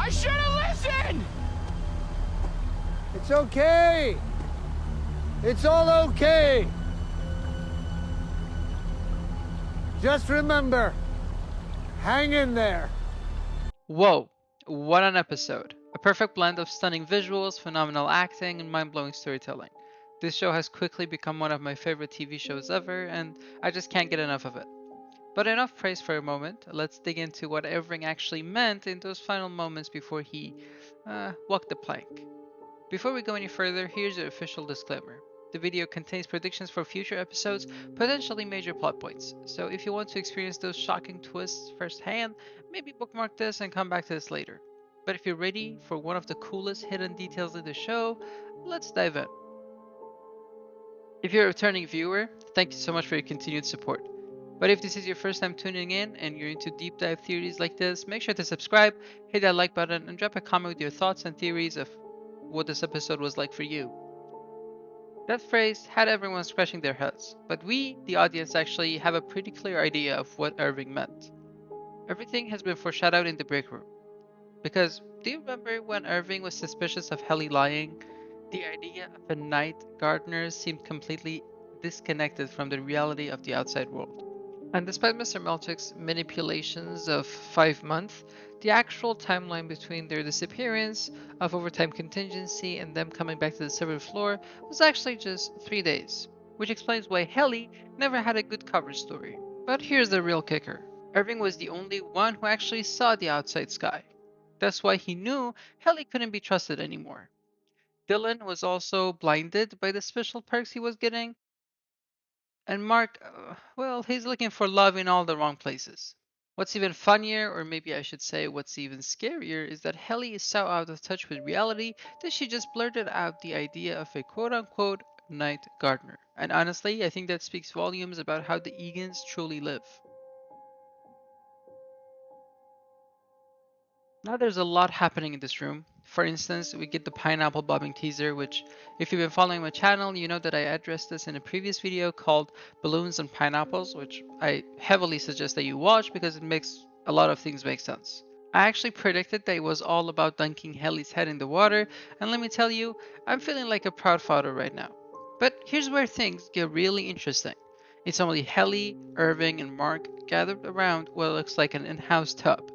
I should have listened! It's okay. It's all okay. Just remember, hang in there. Whoa, what an episode. A perfect blend of stunning visuals, phenomenal acting, and mind-blowing storytelling. This show has quickly become one of my favorite TV shows ever, and I just can't get enough of it. But enough praise for a moment, let's dig into what Irving actually meant in those final moments before he walked the plank. Before we go any further, here's your official disclaimer. The video contains predictions for future episodes, potentially major plot points, so if you want to experience those shocking twists firsthand, maybe bookmark this and come back to this later. But if you're ready for one of the coolest hidden details in the show, let's dive in. If you're a returning viewer, thank you so much for your continued support. But if this is your first time tuning in and you're into deep dive theories like this, make sure to subscribe, hit that like button, and drop a comment with your thoughts and theories of what this episode was like for you. That phrase had everyone scratching their heads, but we, the audience, actually have a pretty clear idea of what Irving meant. Everything has been foreshadowed in the break room. Because, do you remember when Irving was suspicious of Helly lying? The idea of a night gardener seemed completely disconnected from the reality of the outside world. And despite Mr. Melchick's manipulations of 5 months, the actual timeline between their disappearance, of overtime contingency, and them coming back to the server floor was actually just 3 days, which explains why Helly never had a good cover story. But here's the real kicker. Irving was the only one who actually saw the outside sky. That's why he knew Helly couldn't be trusted anymore. Dylan was also blinded by the special perks he was getting, and Mark, well, he's looking for love in all the wrong places. What's even funnier, or maybe I should say what's even scarier, is that Helly is so out of touch with reality that she just blurted out the idea of a quote-unquote night gardener. And honestly, I think that speaks volumes about how the Eagans truly live. Now there's a lot happening in this room. For instance, we get the pineapple bobbing teaser, which if you've been following my channel, you know that I addressed this in a previous video called Balloons and Pineapples, which I heavily suggest that you watch because it makes a lot of things make sense. I actually predicted that it was all about dunking Helly's head in the water, and let me tell you, I'm feeling like a proud father right now. But here's where things get really interesting. It's only Helly, Irving, and Mark gathered around what looks like an in-house tub.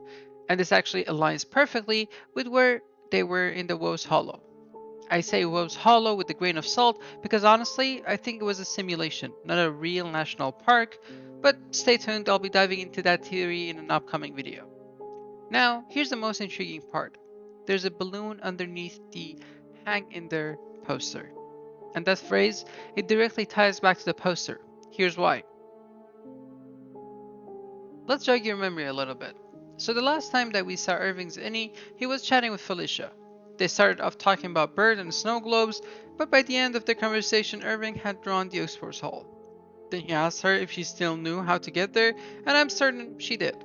And this actually aligns perfectly with where they were in the Woe's Hollow. I say Woe's Hollow with a grain of salt because honestly, I think it was a simulation, not a real national park, but stay tuned, I'll be diving into that theory in an upcoming video. Now, here's the most intriguing part. There's a balloon underneath the hang in there poster. And that phrase, it directly ties back to the poster. Here's why. Let's jog your memory a little bit. So the last time that we saw Irving's Innie, he was chatting with Felicia. They started off talking about bird and snow globes, but by the end of the conversation, Irving had drawn the exports hall. Then he asked her if she still knew how to get there, and I'm certain she did.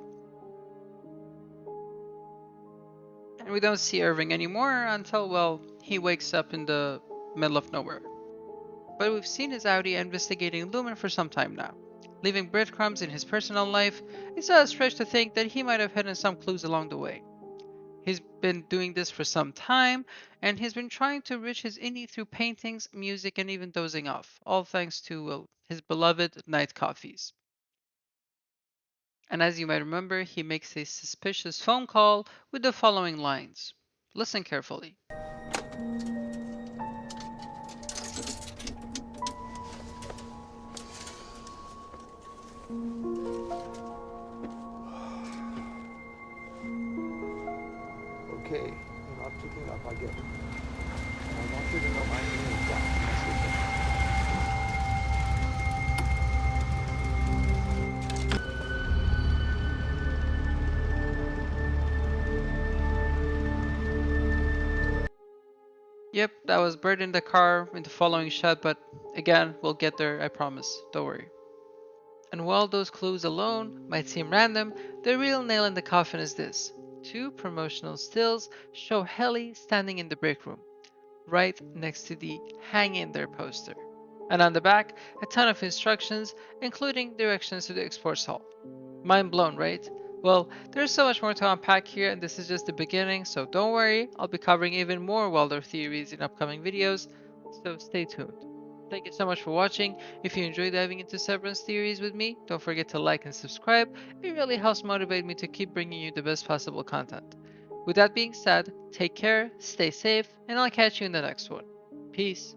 And we don't see Irving anymore until, well, he wakes up in the middle of nowhere. But we've seen his Audi investigating Lumen for some time now. Leaving breadcrumbs in his personal life, it's not a stretch to think that he might have hidden some clues along the way. He's been doing this for some time, and he's been trying to reach his Innie through paintings, music, and even dozing off, all thanks to, well, his beloved night coffees. And as you might remember, he makes a suspicious phone call with the following lines. Listen carefully. Okay, you're not picking up, I get it. I want you to know I'm here to die. Yep, that was Bird in the car in the following shot, but again, we'll get there, I promise, don't worry. And while those clues alone might seem random, the real nail in the coffin is this. 2 promotional stills show Helly standing in the break room, right next to the hang in there poster. And on the back, a ton of instructions, including directions to the exports hall. Mind blown, right? Well, there's so much more to unpack here, and this is just the beginning, so don't worry, I'll be covering even more Waldorf theories in upcoming videos, so stay tuned. Thank you so much for watching. If you enjoyed diving into Severance theories with me, don't forget to like and subscribe. It really helps motivate me to keep bringing you the best possible content. With that being said, take care, stay safe, and I'll catch you in the next one. Peace.